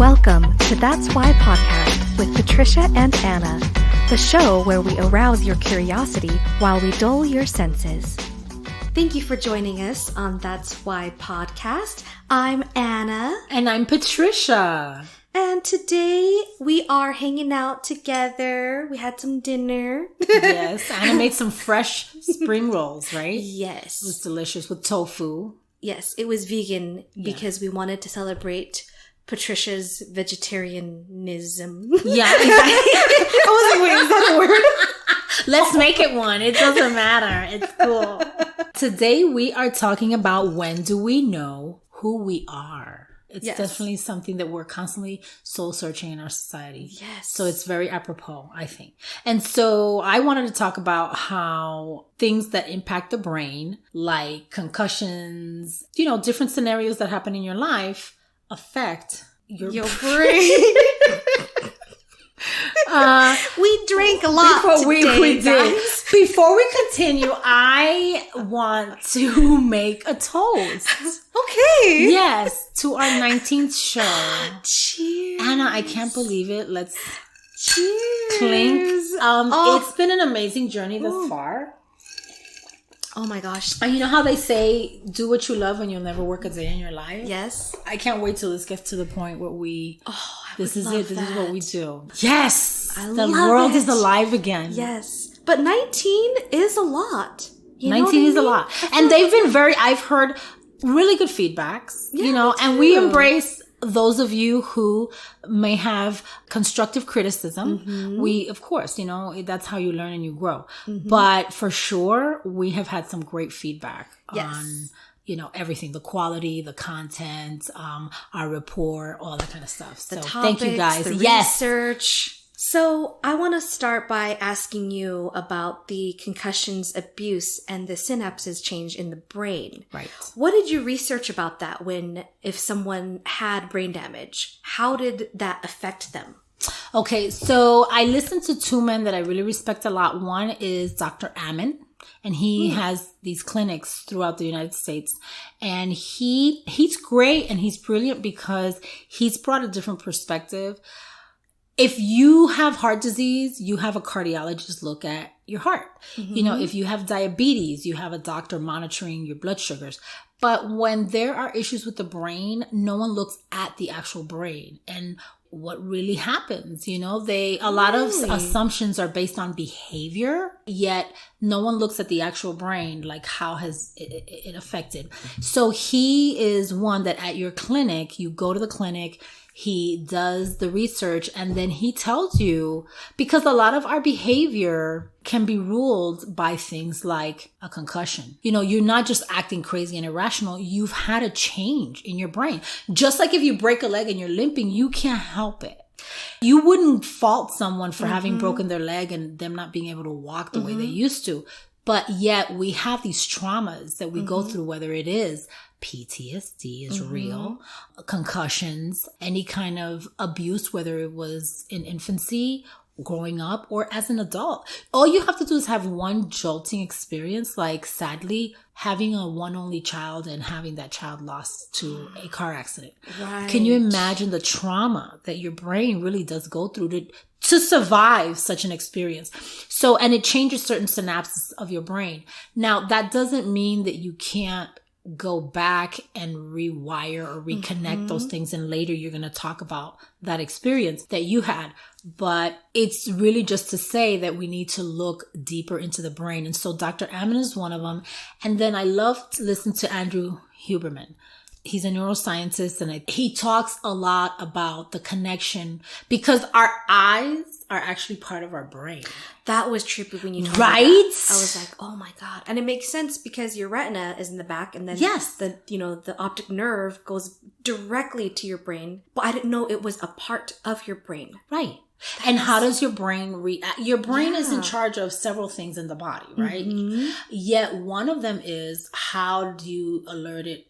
Welcome to That's Why podcast with Patricia and Anna, the show where we arouse your curiosity while we dull your senses. Thank you for joining us on That's Why podcast. I'm Anna. And I'm Patricia. And today we are hanging out together. We had some dinner. Yes, Anna made some fresh spring rolls, right? Yes. It was delicious with tofu. Yes, it was vegan because we wanted to celebrate Patricia's vegetarianism. Yeah, exactly. I was like, wait, is that a word? Let's make it one. It doesn't matter. It's cool. Today we are talking about when do we know who we are? It's definitely something that we're constantly soul searching in our society. Yes. So it's very apropos, I think. And so I wanted to talk about how things that impact the brain, like concussions, different scenarios that happen in your life affect your brain. We drank a lot today, guys. Before we continue, I want to make a toast. Okay. Yes, to our 19th show. Cheers. Anna, I can't believe it. Let's cheers. Clink. It's been an amazing journey thus far. Oh my gosh. And you know how they say, do what you love and you'll never work a day in your life? Yes. I can't wait till this gets to the point where this is it. This is what we do. Yes. The world is alive again. Yes. But 19 is a lot. 19 is a lot. And they've been I've heard really good feedbacks, and we embrace those of you who may have constructive criticism. Mm-hmm. We, of course, that's how you learn and you grow. Mm-hmm. But for sure, we have had some great feedback on, everything, the quality, the content, our rapport, all that kind of stuff. So thank you guys. The research. So I want to start by asking you about the concussions abuse and the synapses change in the brain. Right. What did you research about that if someone had brain damage? How did that affect them? Okay, so I listened to two men that I really respect a lot. One is Dr. Ammon, and he has these clinics throughout the United States. And he's great and he's brilliant because he's brought a different perspective. If you have heart disease, you have a cardiologist look at your heart. Mm-hmm. If you have diabetes, you have a doctor monitoring your blood sugars. But when there are issues with the brain, no one looks at the actual brain and what really happens. A lot of assumptions are based on behavior, yet no one looks at the actual brain, like how has it affected. So he is one that at your clinic, you go to the clinic, he does the research, and then he tells you, because a lot of our behavior can be ruled by things like a concussion. You're not just acting crazy and irrational. You've had a change in your brain. Just like if you break a leg and you're limping, you can't help it. You wouldn't fault someone for having broken their leg and them not being able to walk the way they used to. But yet we have these traumas that we go through, whether it is PTSD is real, concussions, any kind of abuse, whether it was in infancy, growing up, or as an adult. All you have to do is have one jolting experience, like sadly having a one only child and having that child lost to a car accident. Right. Can you imagine the trauma that your brain really does go through to survive such an experience? So, and it changes certain synapses of your brain. Now, that doesn't mean that you can't go back and rewire or reconnect those things, and later you're going to talk about that experience that you had. But it's really just to say that we need to look deeper into the brain. And so Dr. Ammon is one of them. And then I love to listen to Andrew Huberman. He's a neuroscientist, and he talks a lot about the connection, because our eyes are actually part of our brain. That was trippy when you told me that. I was like, oh my God. And it makes sense because your retina is in the back, and then the optic nerve goes directly to your brain. But I didn't know it was a part of your brain. Right. And how does your brain react? Your brain is in charge of several things in the body, right? Mm-hmm. Yet one of them is, how do you alert it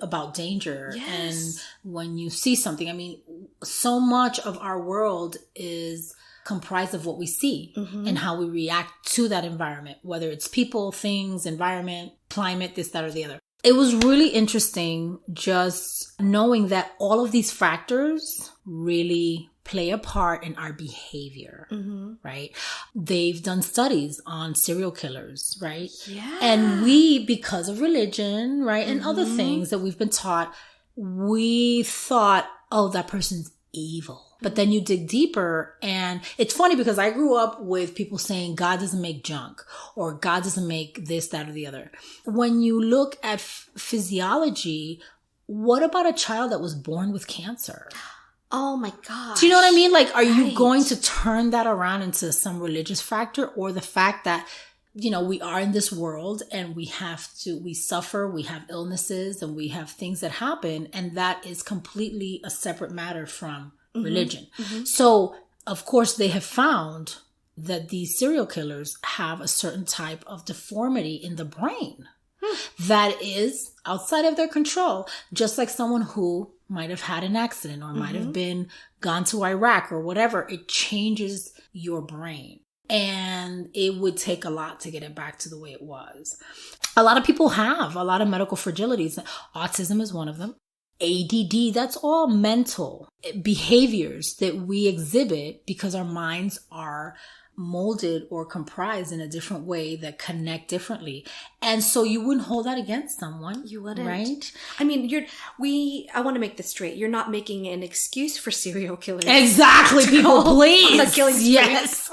about danger? And when you see something, I mean, so much of our world is comprised of what we see and how we react to that environment, whether it's people, things, environment, climate, this, that, or the other. It was really interesting just knowing that all of these factors really play a part in our behavior, right? They've done studies on serial killers, right? Yeah. And we, because of religion, right, and other things that we've been taught, we thought, oh, that person's evil. But then you dig deeper, and it's funny because I grew up with people saying God doesn't make junk, or God doesn't make this, that, or the other. When you look at physiology, what about a child that was born with cancer? Oh my gosh. Do you know what I mean? Like, are you going to turn that around into some religious factor, or the fact that, you know, we are in this world and we suffer, we have illnesses, and we have things that happen, and that is completely a separate matter from religion. So, of course, they have found that these serial killers have a certain type of deformity in the brain that is outside of their control, just like someone who might have had an accident or might have been gone to Iraq or whatever. It changes your brain. And it would take a lot to get it back to the way it was. A lot of people have a lot of medical fragilities. Autism is one of them. ADD, that's all mental behaviors that we exhibit because our minds are molded or comprised in a different way that connect differently. And so you wouldn't hold that against someone. You wouldn't. Right? I mean, I want to make this straight. You're not making an excuse for serial killers. Exactly, people, please. On the killing spree. Yes.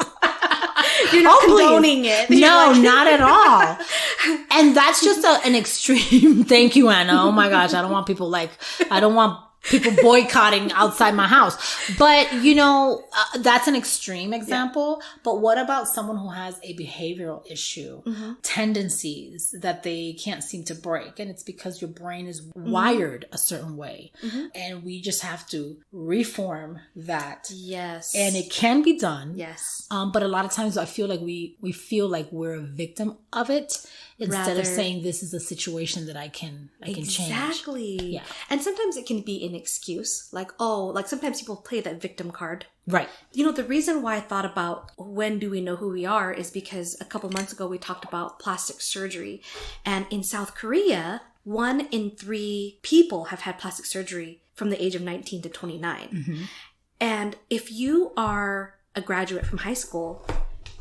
You're not condoning it. No, not at all. And that's just an extreme. Thank you, Anna. Oh my gosh. I don't want people boycotting outside my house. But, you know, that's an extreme example. Yeah. But what about someone who has a behavioral issue, tendencies that they can't seem to break? And it's because your brain is wired a certain way. And we just have to reform that. Yes. And it can be done. Yes. But a lot of times I feel like we feel like we're a victim of it, instead of saying this is a situation that I can change. Exactly. Yeah. And sometimes it can be an excuse. Like sometimes people play that victim card. Right. You know, the reason why I thought about when do we know who we are is because a couple months ago we talked about plastic surgery. And in South Korea, 1 in 3 people have had plastic surgery from the age of 19 to 29. And if you are a graduate from high school,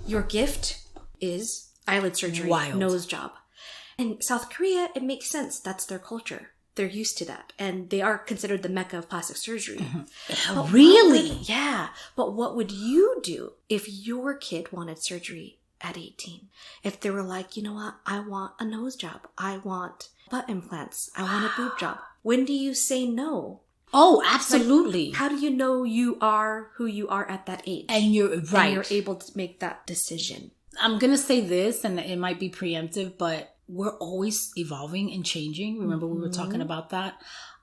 your gift is eyelid surgery, nose job. In South Korea, it makes sense. That's their culture. They're used to that. And they are considered the mecca of plastic surgery. But really? Yeah. But what would you do if your kid wanted surgery at 18? If they were like, you know what? I want a nose job. I want butt implants. I want a boob job. When do you say no? Oh, absolutely. Like, how do you know you are who you are at that age? And you're right. And you're able to make that decision. I'm going to say this, and it might be preemptive, but we're always evolving and changing. Remember, we were talking about that.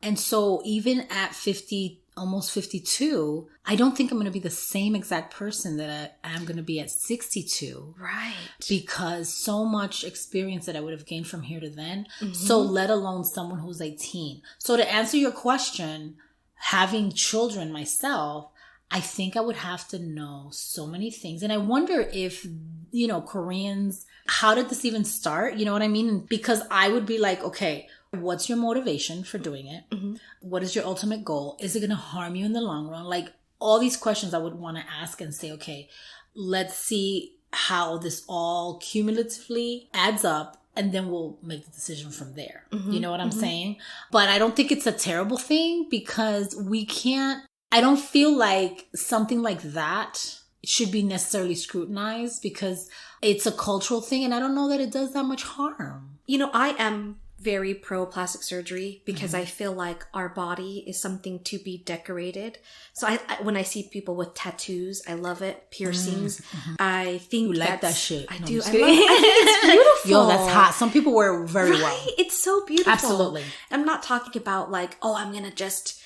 And so even at 50, almost 52, I don't think I'm going to be the same exact person that I am going to be at 62. Right. Because so much experience that I would have gained from here to then. So let alone someone who's 18. So to answer your question, having children myself, I think I would have to know so many things. And I wonder if, you know, Koreans, how did this even start? You know what I mean? Because I would be like, okay, what's your motivation for doing it? What is your ultimate goal? Is it going to harm you in the long run? Like all these questions I would want to ask and say, okay, let's see how this all cumulatively adds up. And then we'll make the decision from there. You know what I'm saying? But I don't think it's a terrible thing because I don't feel like something like that should be necessarily scrutinized because it's a cultural thing. And I don't know that it does that much harm. You know, I am very pro plastic surgery because I feel like our body is something to be decorated. So I when I see people with tattoos, I love it. Piercings. I think you like that shit. I do. I think it's beautiful. Yo, that's hot. Some people wear it very well. It's so beautiful. Absolutely. I'm not talking about like, oh, I'm going to just...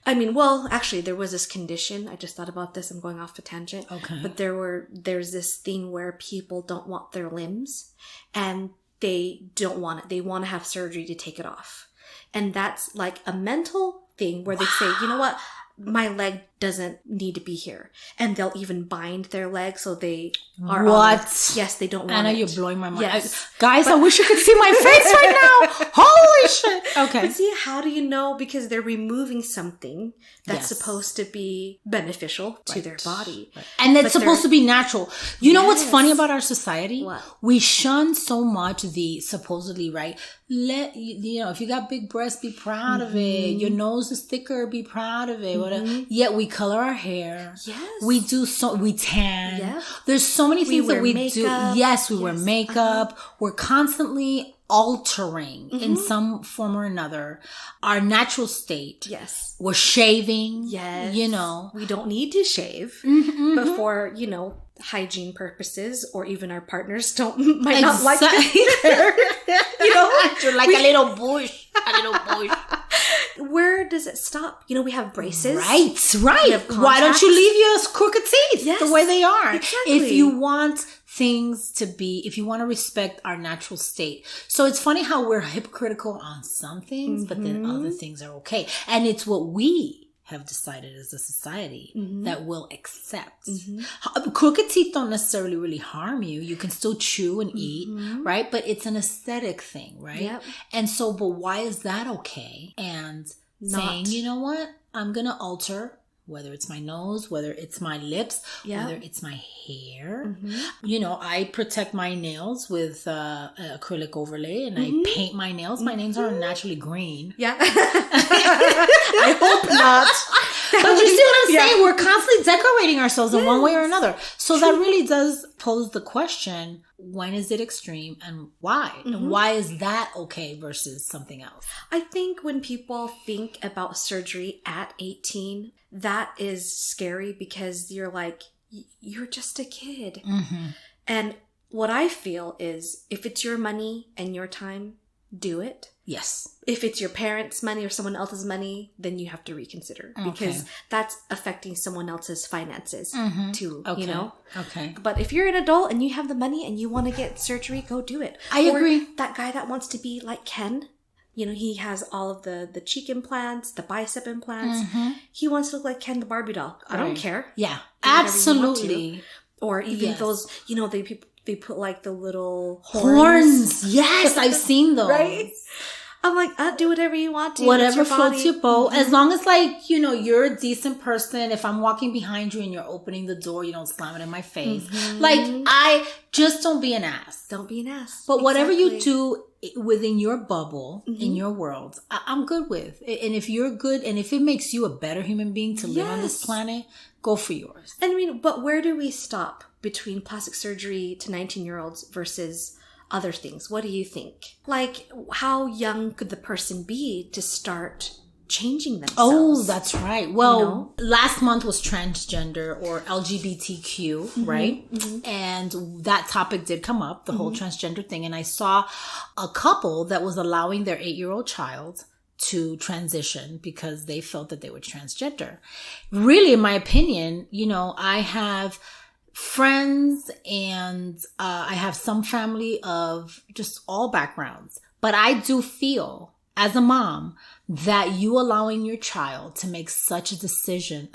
I mean, well, actually, there was this condition. I just thought about this. I'm going off a tangent. Okay. But there's this thing where people don't want their limbs and they don't want it. They want to have surgery to take it off. And that's like a mental thing where they say, you know what? my leg doesn't need to be here. And they'll even bind their leg so they are What? Yes, they don't want Anna, it. you're blowing my mind. Yes. Guys, I wish you could see my face right now. Holy shit. Okay. But see, how do you know? Because they're removing something that's Yes. supposed to be beneficial to their body. Right. And it's But supposed to be natural. You know what's Yes. funny about our society? What? We shun so much the supposedly, right? If you got big breasts, be proud of it. Your nose is thicker, be proud of it. Whatever. Yet we color our hair. Yes. We tan. Yep. There's so many things that wear we makeup. do. Yes, we wear makeup. We're constantly altering in some form or another our natural state. Yes. We're shaving. Yes. We don't need to shave before, hygiene purposes, or even our partners might not like it either. You're like a little bush. Where does it stop? We have braces. Right. We have Why don't you contacts. leave your crooked teeth Yes, the way they are? exactly. If you want things to be, if you want to respect our natural state. So it's funny how we're hypocritical on some things, but then other things are okay. And it's what we have decided as a society that will accept. Crooked teeth don't necessarily really harm you. You can still chew and eat, right? But it's an aesthetic thing, right? Yep. And so, but why is that okay? And saying, you know what? I'm going to alter, whether it's my nose, whether it's my lips, whether it's my hair. I protect my nails with acrylic overlay, and I paint my nails. My nails are naturally green. Yeah. I hope not. But you see what I'm saying? We're constantly decorating ourselves in one way or another. So that really does pose the question, when is it extreme and why? And why is that okay versus something else? I think when people think about surgery at 18, that is scary, because you're like, you're just a kid. And what I feel is, if it's your money and your time, do it. Yes. If it's your parents' money or someone else's money, then you have to reconsider, because that's affecting someone else's finances too, Okay. But if you're an adult and you have the money and you want to get surgery, go do it. I agree. That guy that wants to be like Ken, he has all of the cheek implants, the bicep implants. He wants to look like Ken the Barbie doll. I don't care. Yeah, Do whatever you want absolutely. to. Or even those, they put like the little Horns. Yes, I've seen those. Right? I'm like, do whatever you want to. Whatever It's your floats body. your boat. As long as, you're a decent person. If I'm walking behind you and you're opening the door, you don't slam it in my face. I just don't be an ass. Don't be an ass. But whatever you do within your bubble, in your world, I'm good with. And if you're good, and if it makes you a better human being to live on this planet, go for yours. But where do we stop between plastic surgery to 19-year-olds versus other things? What do you think? Like, how young could the person be to start changing themselves? Oh, that's right. Well, last month was transgender or LGBTQ, right? And that topic did come up, the whole transgender thing. And I saw a couple that was allowing their 8-year-old child to transition because they felt that they were transgender. Really, in my opinion, I have friends and I have some family of just all backgrounds. But I do feel, as a mom, that you allowing your child to make such a decision,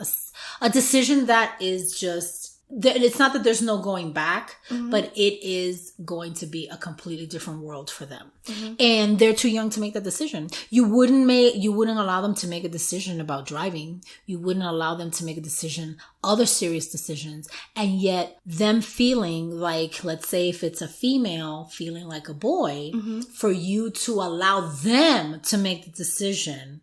a decision that is just, it's not that there's no going back, but it is going to be a completely different world for them. And they're too young to make that decision. You wouldn't allow them to make a decision about driving. You wouldn't allow them to make a decision, other serious decisions. And yet them feeling like, let's say if it's a female feeling like a boy, for you to allow them to make the decision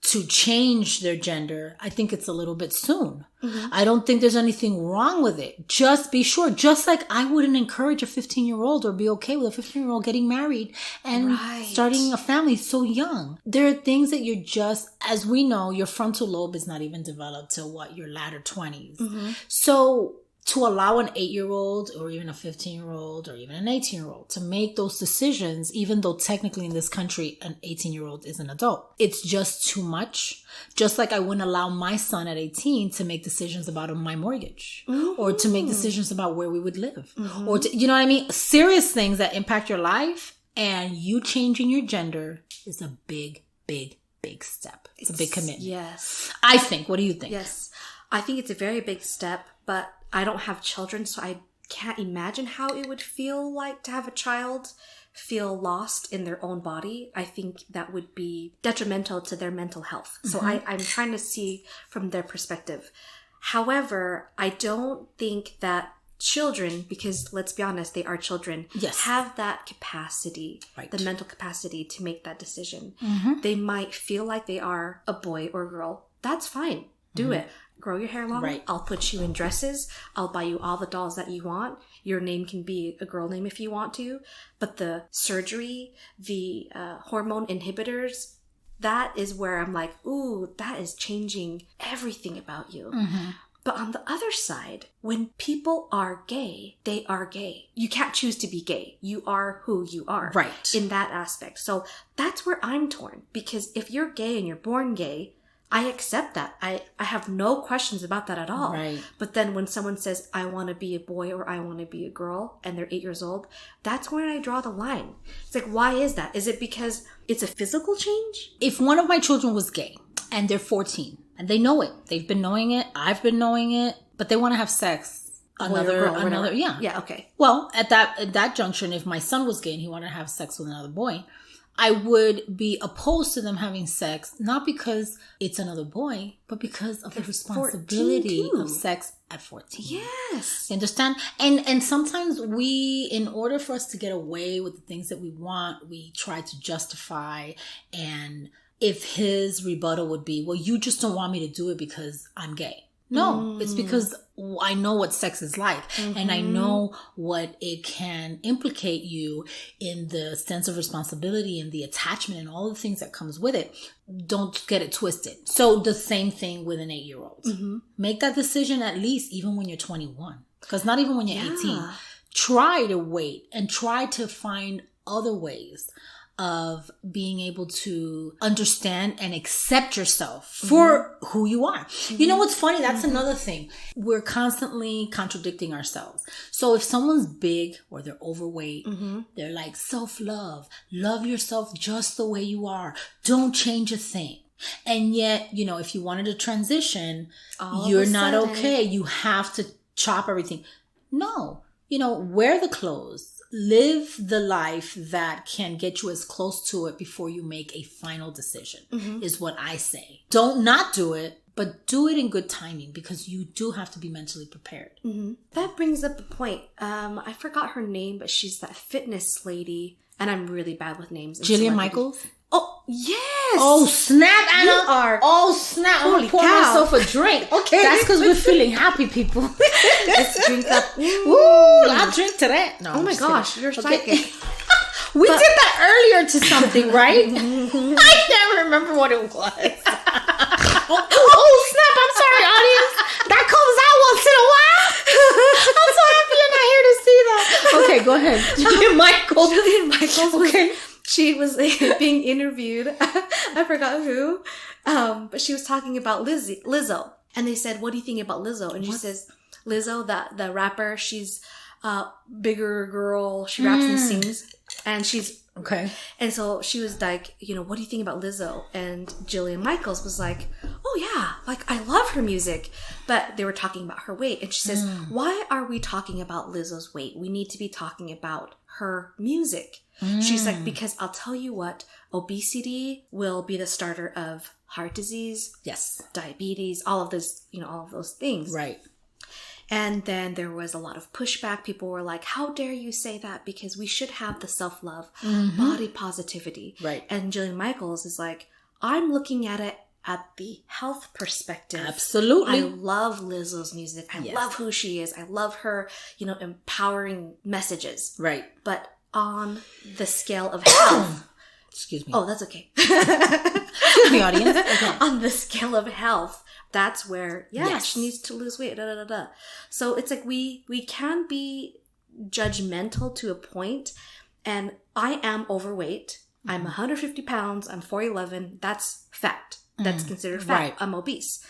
to change their gender, I think it's a little bit soon. I don't think there's anything wrong with it. Just be sure. Just like I wouldn't encourage a 15-year-old or be okay with a 15-year-old getting married and starting a family so young. There are things that you're just, as we know, your frontal lobe is not even developed till your latter 20s. So to allow an 8-year-old or even a 15-year-old or even an 18-year-old to make those decisions, even though technically in this country, an 18-year-old is an adult, it's just too much. Just like I wouldn't allow my son at 18 to make decisions about my mortgage or to make decisions about where we would live or to, you know what I mean? Serious things that impact your life, and you changing your gender is a big, big big step. It's a big commitment. Yes. I think. What do you think? Yes. I think it's a very big step, but I don't have children, so I can't imagine how it would feel like to have a child feel lost in their own body. I think that would be detrimental to their mental health. So I'm trying to see from their perspective. However, I don't think that children, because let's be honest, they are children, have that capacity, the mental capacity to make that decision. They might feel like they are a boy or girl. That's fine. Do it. Grow your hair long. I'll put you in dresses. I'll buy you all the dolls that you want. Your name can be a girl name if you want to. But the surgery, the hormone inhibitors, that is where I'm like, ooh, that is changing everything about you. But on the other side, when people are gay, they are gay. You can't choose to be gay. You are who you are. Right. In that aspect. So that's where I'm torn. Because if you're gay and you're born gay, I accept that. I have no questions about that at all. Right. But then when someone says, I want to be a boy or I want to be a girl, and they're 8 years old, that's when I draw the line. It's like, why is that? Is it because it's a physical change? If one of my children was gay and they're 14 and they know it, they've been knowing it, I've been knowing it, but they want to have sex. Yeah, okay. Well, at that junction, if my son was gay and he wanted to have sex with another boy, I would be opposed to them having sex, not because it's another boy, but because of the responsibility of sex at 14. Yes. You understand? And sometimes we, in order for us to get away with the things that we want, we try to justify. And if his rebuttal would be, well, you just don't want me to do it because I'm gay. No, it's because I know what sex is like, and I know what it can implicate you in the sense of responsibility and the attachment and all the things that comes with it. Don't get it twisted. So the same thing with an 8-year-old. Make that decision at least even when you're 21, because not even when you're 18. Try to wait and try to find other ways of being able to understand and accept yourself for who you are. You know what's funny? That's another thing. We're constantly contradicting ourselves. So if someone's big or they're overweight, they're like, self-love, love yourself just the way you are. Don't change a thing. And yet, you know, if you wanted to transition, you're not okay. You have to chop everything. No, you know, wear the clothes. Live the life that can get you as close to it before you make a final decision, is what I say. Don't not do it, but do it in good timing, because you do have to be mentally prepared. That brings up a point. I forgot her name, but she's that fitness lady, and I'm really bad with names. Jillian Michaels? Oh, yes! Oh, snap, Anna! Oh, snap! I'm going to pour myself a drink. Okay. That's because we're feeling happy, people. Let's drink up. Ooh, I'll drink to that. No, oh my gosh, you're psychic. We did that earlier to something, right? I can't remember what it was. Oh, snap! I'm sorry, audience. That comes out once in a while. I'm so happy you're not here to see that. Okay, go ahead. Jillian Michaels. Okay. She was being interviewed. I forgot who. But she was talking about Lizzo. And they said, what do you think about Lizzo? And she says, Lizzo, the rapper, she's a bigger girl. She raps and sings. And she's... Okay. And so she was like, you know, what do you think about Lizzo? And Jillian Michaels was like, oh yeah, like I love her music. But they were talking about her weight. And she says, why are we talking about Lizzo's weight? We need to be talking about her music. She's like, because I'll tell you what, obesity will be the starter of heart disease, diabetes, all of this, you know, all of those things. Right. And then there was a lot of pushback. People were like, how dare you say that? Because we should have the self-love, body positivity. Right. And Jillian Michaels is like, I'm looking at it at the health perspective. Absolutely. I love Lizzo's music. I love who she is. I love her, you know, empowering messages. Right. But on the scale of health. Excuse me. Oh, that's okay. Excuse me, audience. Okay. On the scale of health, that's where, she needs to lose weight. So it's like we can be judgmental to a point. And I am overweight. I'm 150 pounds. I'm 4'11". That's fat. That's considered fat. Right. I'm obese.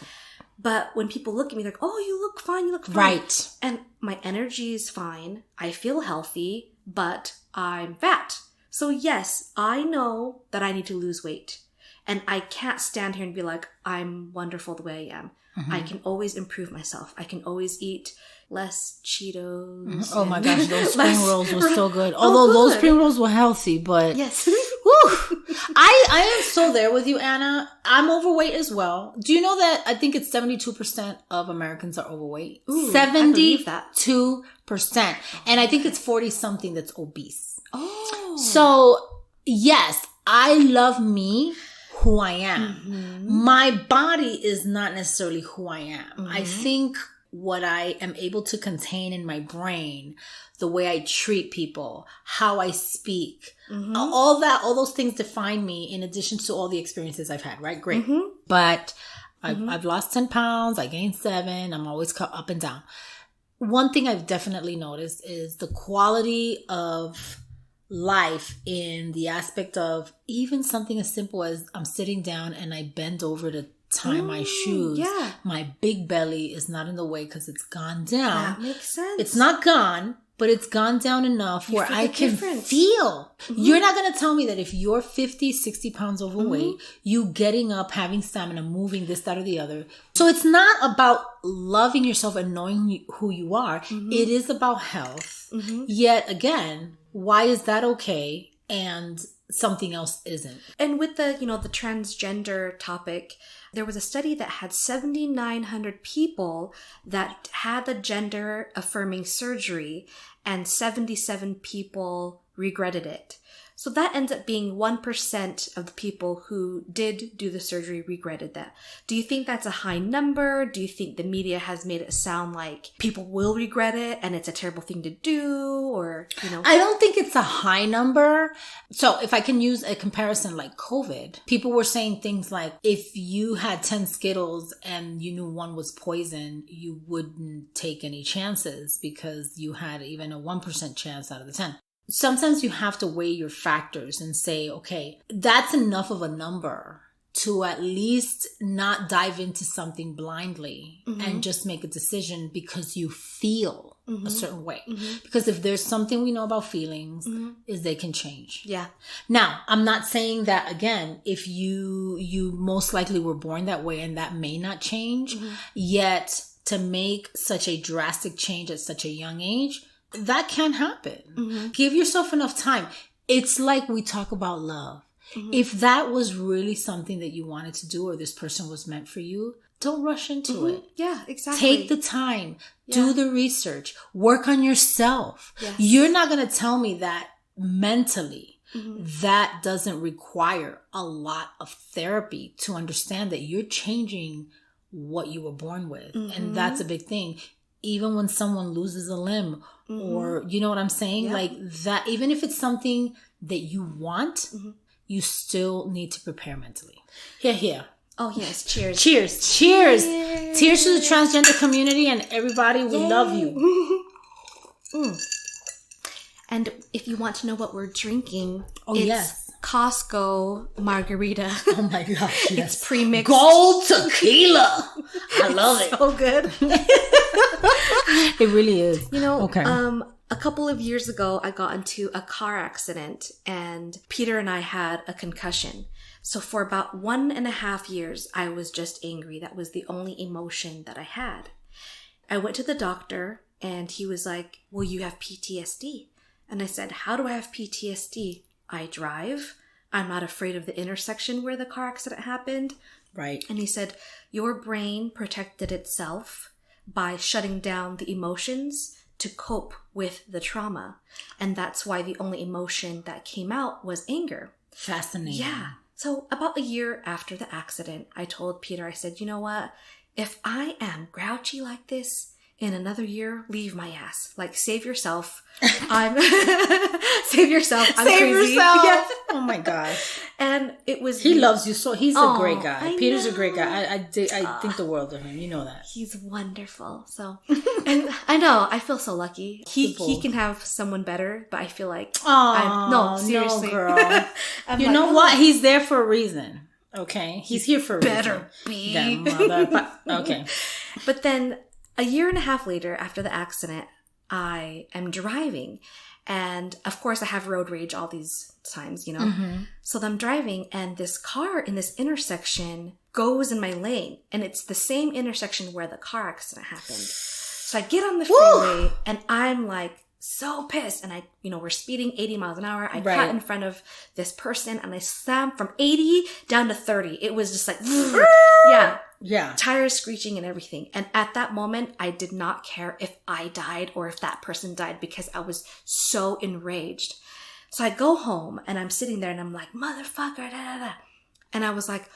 But when people look at me, they're like, oh, you look fine. You look fine. Right. And my energy is fine. I feel healthy, but I'm fat. So yes, I know that I need to lose weight. And I can't stand here and be like, I'm wonderful the way I am. I can always improve myself. I can always eat less Cheetos. Oh my gosh, those spring rolls were so good. Although those spring rolls were healthy, but yes. Whew. I am so there with you, Anna. I'm overweight as well. Do you know that I think it's 72% of Americans are overweight? Ooh, 72%. And I think it's 40 something that's obese. Oh. So yes, I love me, who I am. My body is not necessarily who I am. I think what I am able to contain in my brain, the way I treat people, how I speak, all those things define me in addition to all the experiences I've had, right? Great. But I've lost 10 pounds. I gained 7. I'm always up and down. One thing I've definitely noticed is the quality of life in the aspect of even something as simple as I'm sitting down and I bend over to tie my shoes. Yeah. My big belly is not in the way because it's gone down. That makes sense. It's not gone, but it's gone down enough where I can feel. You're not going to tell me that if you're 50, 60 pounds overweight, you getting up, having stamina, moving this, that, or the other. So it's not about loving yourself and knowing who you are. It is about health. Yet again, why is that okay and something else isn't? And with the, the transgender topic, there was a study that had 7,900 people that had the gender affirming surgery and 77 people regretted it. So that ends up being 1% of the people who did do the surgery regretted that. Do you think that's a high number? Do you think the media has made it sound like people will regret it and it's a terrible thing to do? Or, I don't think it's a high number. So if I can use a comparison like COVID, people were saying things like, if you had 10 Skittles and you knew one was poison, you wouldn't take any chances because you had even a 1% chance out of the 10. Sometimes you have to weigh your factors and say, okay, that's enough of a number to at least not dive into something blindly and just make a decision because you feel a certain way. Because if there's something we know about feelings is they can change. Yeah. Now, I'm not saying that, again, if you most likely were born that way and that may not change, yet to make such a drastic change at such a young age, that can happen. Give yourself enough time. It's like we talk about love. If that was really something that you wanted to do or this person was meant for you, don't rush into it. Yeah, exactly. Take the time. Do the research. Work on yourself. Yes. You're not going to tell me that mentally that doesn't require a lot of therapy to understand that you're changing what you were born with. And that's a big thing. Even when someone loses a limb or, you know what I'm saying? Like that, even if it's something that you want, you still need to prepare mentally. Here. Oh, yes. Cheers. Cheers. Cheers. Cheers to the transgender community and everybody. We love you. And if you want to know what we're drinking, it's Costco margarita. Oh my gosh, yes. It's pre-mixed. Gold tequila. I love it. So good. It really is. A couple of years ago, I got into a car accident and Peter and I had a concussion. So for about 1.5 years, I was just angry. That was the only emotion that I had. I went to the doctor and he was like, well, you have PTSD. And I said, how do I have PTSD? I drive. I'm not afraid of the intersection where the car accident happened. Right. And he said, your brain protected itself by shutting down the emotions to cope with the trauma. And that's why the only emotion that came out was anger. Fascinating. Yeah. So about a year after the accident, I told Peter, I said, you know what? If I am grouchy like this, in another year, leave my ass. Like, save yourself. Save yourself. I'm save crazy. Yourself. Yes. Oh my gosh. And it was... He loves you so... He's a great guy. Peter's know. A great guy. I think the world of him. You know that. He's wonderful. So, and I know, I feel so lucky. He can have someone better, but I feel like... no, seriously. No, girl. You know what? He's there for a reason. Okay? He's here for a reason. Better be. Damn mother. Okay. But then... 1.5 years later, after the accident, I am driving And of course I have road rage all these times, you know? So I'm driving and this car in this intersection goes in my lane, and it's the same intersection where the car accident happened. So I get on the freeway and I'm like so pissed, and we're speeding 80 miles an hour. I cut in front of this person and I slammed from 80 down to 30. It was just like, yeah, tires screeching and everything. And at that moment, I did not care if I died or if that person died, because I was so enraged. So I go home and I'm sitting there and I'm like, motherfucker, da, da, da. And I was like,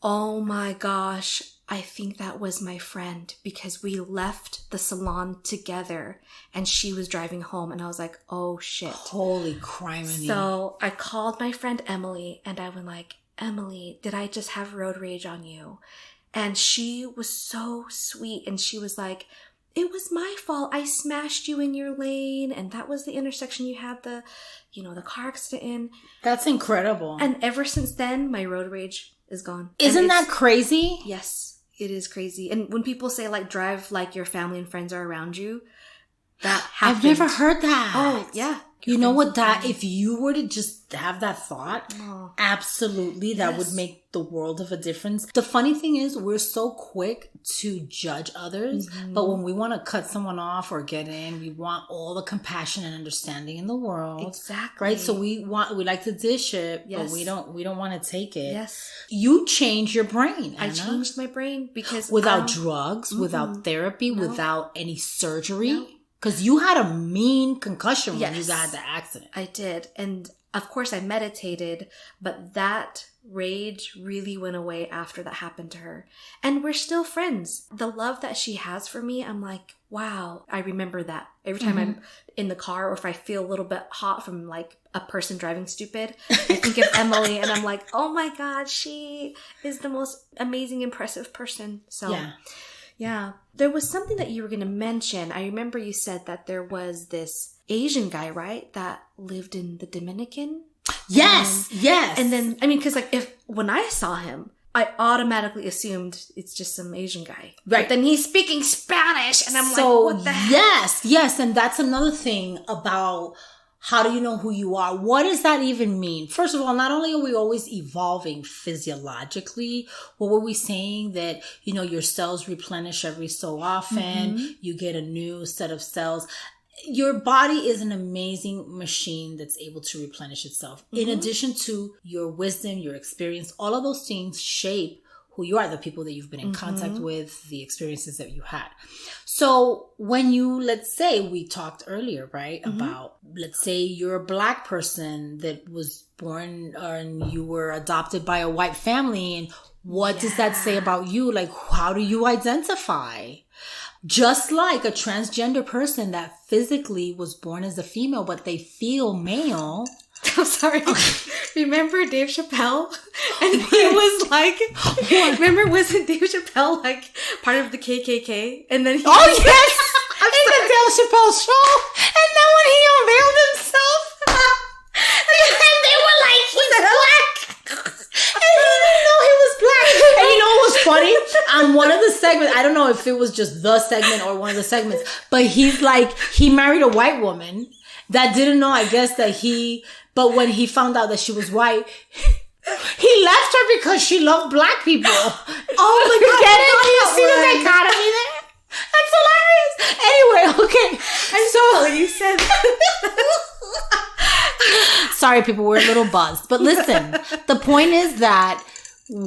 oh my gosh, I think that was my friend, because we left the salon together and she was driving home, and I was like, oh shit. Holy criminy. So I called my friend Emily and I was like, Emily, did I just have road rage on you? And she was so sweet, and she was like, it was my fault. I smashed you in your lane, and that was the intersection you had the car accident in. That's incredible. And ever since then, my road rage is gone. Isn't that crazy? Yes, it is crazy. And when people say like drive like your family and friends are around you, that happened. I've never heard that. Oh, yeah. You know what, that if you were to just have that thought, absolutely, that would make the world of a difference. The funny thing is, we're so quick to judge others, but when we want to cut someone off or get in, we want all the compassion and understanding in the world. Exactly. Right? So we like to dish it, but we don't want to take it. Yes. You change your brain, Anna. I changed my brain because without drugs, without therapy, without any surgery. Because you had a mean concussion when you had the accident. I did. And of course I meditated, but that rage really went away after that happened to her. And we're still friends. The love that she has for me, I'm like, wow, I remember that. Every time I'm in the car, or if I feel a little bit hot from like a person driving stupid, I think of Emily and I'm like, oh my God, she is the most amazing, impressive person. So yeah. There was something that you were going to mention. I remember you said that there was this Asian guy, right? That lived in the Dominican. Yes. And then, because when I saw him, I automatically assumed it's just some Asian guy. Right. But then he's speaking Spanish and I'm like, what the heck? Yes. And that's another thing about how do you know who you are? What does that even mean? First of all, not only are we always evolving physiologically, what were we saying that, your cells replenish every so often, you get a new set of cells. Your body is an amazing machine that's able to replenish itself. In addition to your wisdom, your experience, all of those things shape who you are, the people that you've been in contact with, the experiences that you had. So when let's say we talked earlier, right, about, let's say you're a Black person that was born and you were adopted by a white family, and what does that say about you? Like, how do you identify? Just like a transgender person that physically was born as a female, but they feel male. I'm sorry. Remember Dave Chappelle? And he was like, wasn't Dave Chappelle like part of the KKK? And then he yes! In the Dave Chappelle show. And then when he unveiled himself, and they were like, he's black. And he didn't know he was black. And you know what was funny? On one of the segments, I don't know if it was just the segment or one of the segments, but he's like, he married a white woman that didn't know, I guess, but when he found out that she was white, he left her because she loved Black people. Oh my God. Get it? Do you see the dichotomy there? That's hilarious. Anyway, okay. So you said sorry, people, we're a little buzzed. But listen, the point is that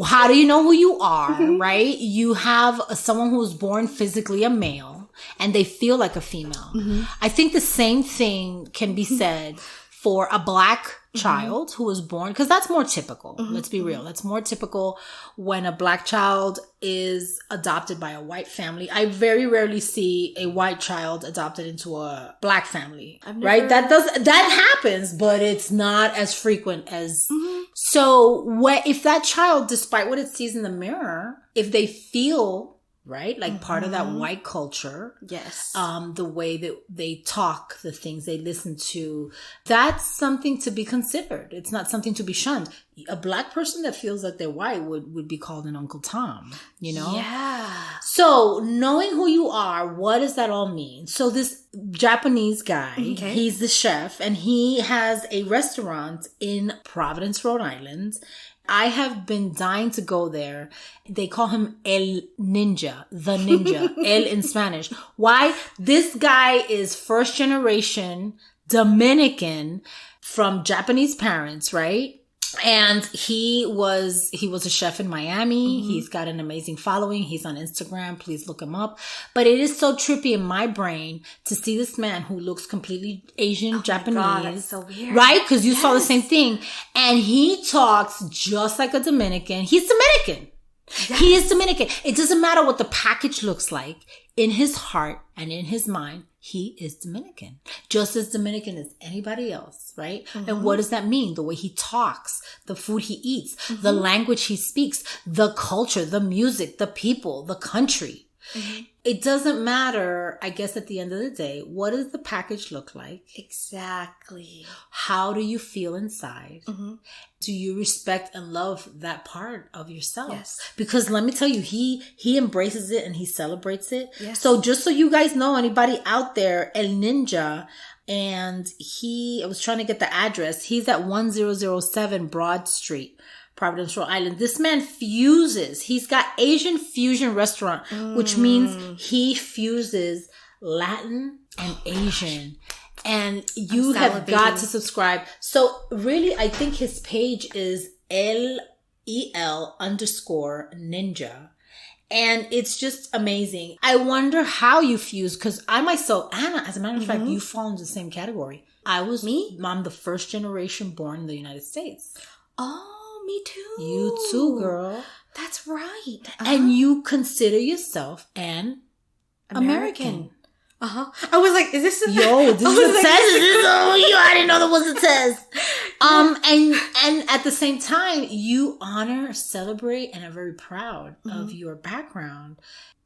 how do you know who you are, right? You have someone who was born physically a male and they feel like a female. I think the same thing can be said for a Black child who was born, because that's more typical. Let's be real. That's more typical when a Black child is adopted by a white family. I very rarely see a white child adopted into a Black family, right? That happens, but it's not as frequent as. So if that child, despite what it sees in the mirror, if they feel right? Like part of that white culture. Yes. The way that they talk, the things they listen to, that's something to be considered. It's not something to be shunned. A Black person that feels like they're white would be called an Uncle Tom, Yeah. So knowing who you are, what does that all mean? So this Japanese guy, he's the chef, and he has a restaurant in Providence, Rhode Island. I have been dying to go there. They call him El Ninja, the ninja, El in Spanish. Why? This guy is first generation Dominican from Japanese parents, right? And he was a chef in Miami. He's got an amazing following. He's on Instagram. Please look him up. But it is so trippy in my brain to see this man who looks completely Asian, Japanese. God, that's so weird. Right? Because you saw the same thing. And he talks just like a Dominican. He's Dominican. Yes. He is Dominican. It doesn't matter what the package looks like. In his heart and in his mind, he is Dominican. Just as Dominican as anybody else, right? And what does that mean? The way he talks, the food he eats, the language he speaks, the culture, the music, the people, the country. It doesn't matter, I guess, at the end of the day, what does the package look like? Exactly. How do you feel inside? Do you respect and love that part of yourself? Yes. Because let me tell you, he embraces it and he celebrates it. Yes. So just so you guys know, anybody out there, El Ninja, and I was trying to get the address. He's at 1007 Broad Street, Providence, Rhode Island. This man fuses. He's got Asian fusion restaurant, which means he fuses Latin and Asian. And you have got to subscribe. So really, I think his page is LEL_ninja. And it's just amazing. I wonder how you fuse, because I myself, Anna, as a matter of fact, you fall into the same category. I'm the first generation born in the United States. Oh, me too. You too, girl. That's right. And you consider yourself an American. I was like, is this a this is a test? I didn't know that was a test. And at the same time, you honor, celebrate, and are very proud of your background.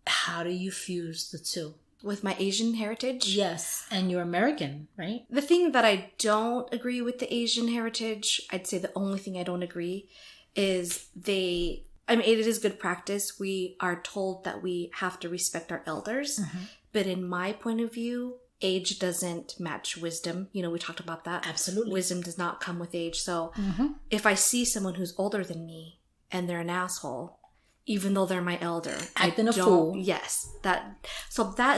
How do you fuse the two? With my Asian heritage? Yes. And you're American, right? The thing that I don't agree with the Asian heritage, I'd say the only thing I don't agree is it is good practice. We are told that we have to respect our elders. But in my point of view, age doesn't match wisdom. You know, we talked about that. Absolutely. Wisdom does not come with age. So if I see someone who's older than me and they're an asshole, even though they're my elder, acting a fool. Yes. That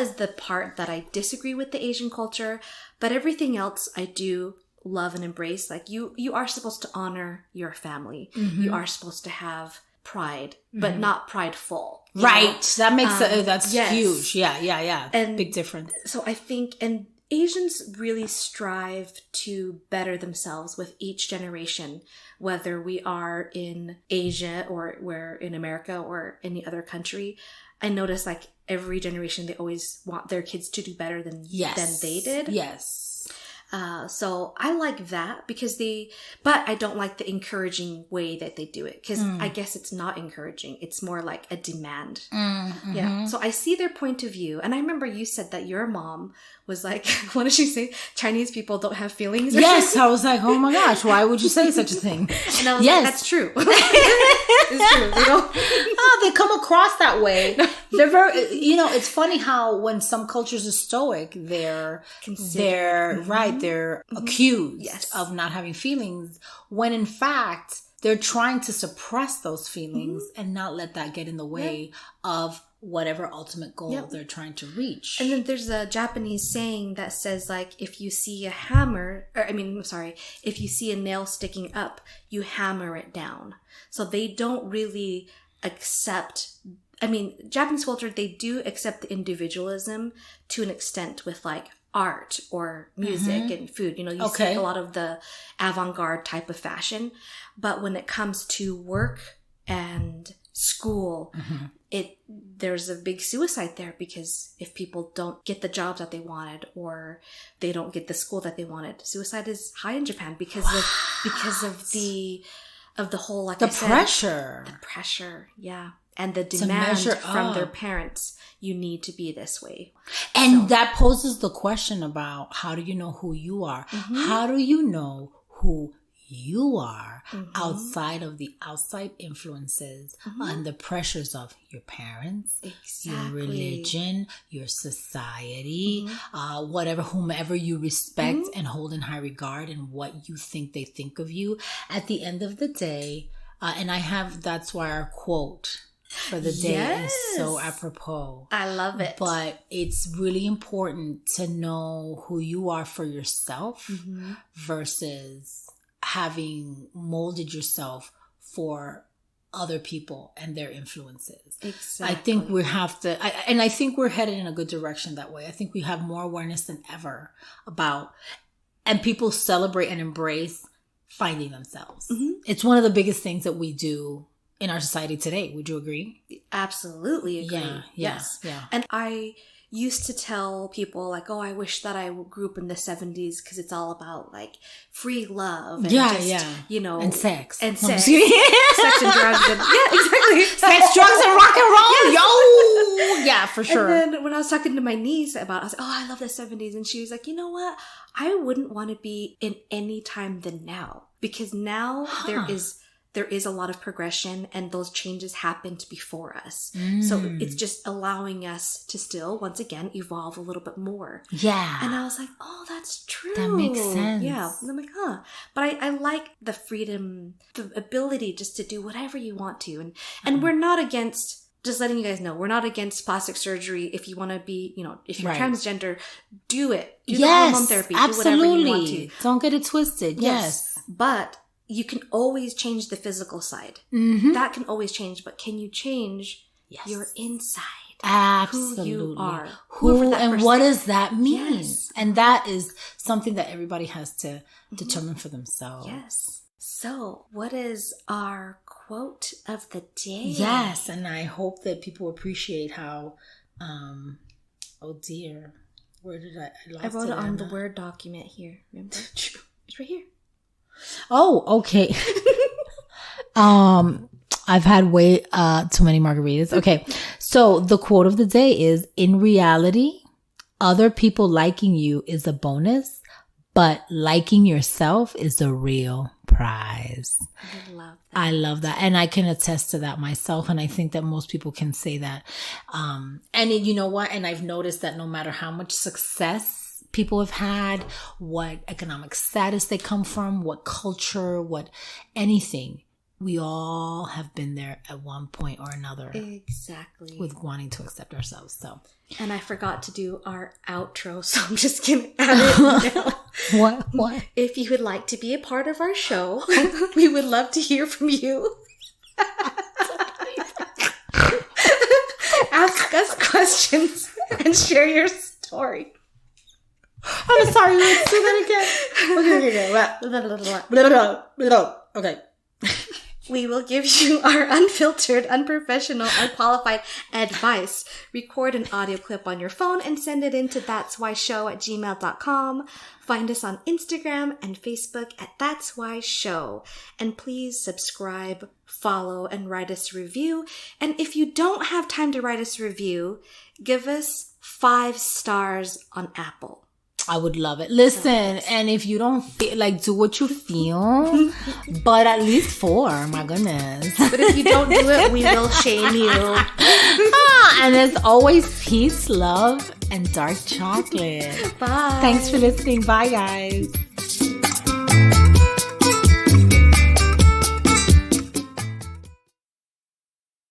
is the part that I disagree with the Asian culture. But everything else I do love and embrace. Like you are supposed to honor your family. You are supposed to have pride, but not prideful. Right. Know? That makes that's huge. Yeah. And big difference. So I think, and Asians really strive to better themselves with each generation, whether we are in Asia or we're in America or any other country. I notice like every generation, they always want their kids to do better than they did. Yes. So I like that but I don't like the encouraging way that they do it, because I guess it's not encouraging. It's more like a demand. Yeah. So I see their point of view. And I remember you said that your mom was like, what did she say? Chinese people don't have feelings? Yes. I was like, oh my gosh, why would you say such a thing? And I was like, that's true. It's true. They don't. They come across that way. They're very, it's funny how when some cultures are stoic, they're accused of not having feelings, when in fact they're trying to suppress those feelings and not let that get in the way of whatever ultimate goal they're trying to reach. And then there's a Japanese saying that says, like, if you see a nail sticking up, you hammer it down. So they don't really accept, Japanese culture, they do accept the individualism to an extent with like art or music and food. You see a lot of the avant-garde type of fashion. But when it comes to work and school, there's a big suicide there, because if people don't get the jobs that they wanted or they don't get the school that they wanted, suicide is high in Japan because of the whole, like pressure. The pressure, yeah. And the demand from their parents, you need to be this way. And that poses the question about, how do you know who you are? How do you know who you are are outside of the outside influences and the pressures of your parents, your religion, your society, whomever you respect and hold in high regard and what you think they think of you. At the end of the day, and that's why our quote for the day is so apropos. I love it. But it's really important to know who you are for yourself versus having molded yourself for other people and their influences. Exactly. I think we have to, and I think we're headed in a good direction that way. I think we have more awareness than ever about, and people celebrate and embrace finding themselves. It's one of the biggest things that we do in our society today. Would you agree? Absolutely agree. Yeah. Yes. And I used to tell people like, oh, I wish that I grew up in the 70s because it's all about like free love and you know, and sex sex and drugs and exactly sex, drugs, and rock and roll. Yo, yeah, for sure. And then when I was talking to my niece about, I was like, oh, I love the 70s, and she was like, you know what? I wouldn't want to be in any time than now, because now there is a lot of progression and those changes happened before us. So it's just allowing us to still, once again, evolve a little bit more. Yeah. And I was like, oh, that's true. That makes sense. Yeah. And I'm like, huh. But I like the freedom, the ability just to do whatever you want to. And we're not against, just letting you guys know, we're not against plastic surgery. If you want to be, you know, if you're transgender, do it. Do the hormone therapy. Absolutely. Do whatever you want to. Don't get it twisted. Yes. But you can always change the physical side. That can always change, but can you change your inside? Absolutely. Who you are. What does that mean? Yes. And that is something that everybody has to determine for themselves. Yes. So, what is our quote of the day? Yes, and I hope that people appreciate how, oh dear, where did I lost I wrote it on the Word document here. Remember? It's right here. Oh, okay. I've had way too many margaritas. Okay. So the quote of the day is, in reality, other people liking you is a bonus, but liking yourself is the real prize. I love that. I love that. And I can attest to that myself. And I think that most people can say that. You know what? And I've noticed that no matter how much success people have had, what economic status they come from, what culture, what anything, we all have been there at one point or another. Exactly. With wanting to accept ourselves. So. And I forgot to do our outro, so I'm just going to add it now. What? If you would like to be a part of our show, we would love to hear from you. Ask us questions and share your story. I'm sorry, let's do that again. Okay. We will give you our unfiltered, unprofessional, unqualified advice. Record an audio clip on your phone and send it in to thatswhyshow@gmail.com. Find us on Instagram and Facebook at thatswhyshow. And please subscribe, follow, and write us a review. And if you don't have time to write us a review, give us 5 stars on Apple. I would love it. Listen, and if you don't feel like, do what you feel, but at least 4, my goodness. But if you don't do it, we will shame you. And as always, peace, love, and dark chocolate. Bye. Thanks for listening. Bye, guys.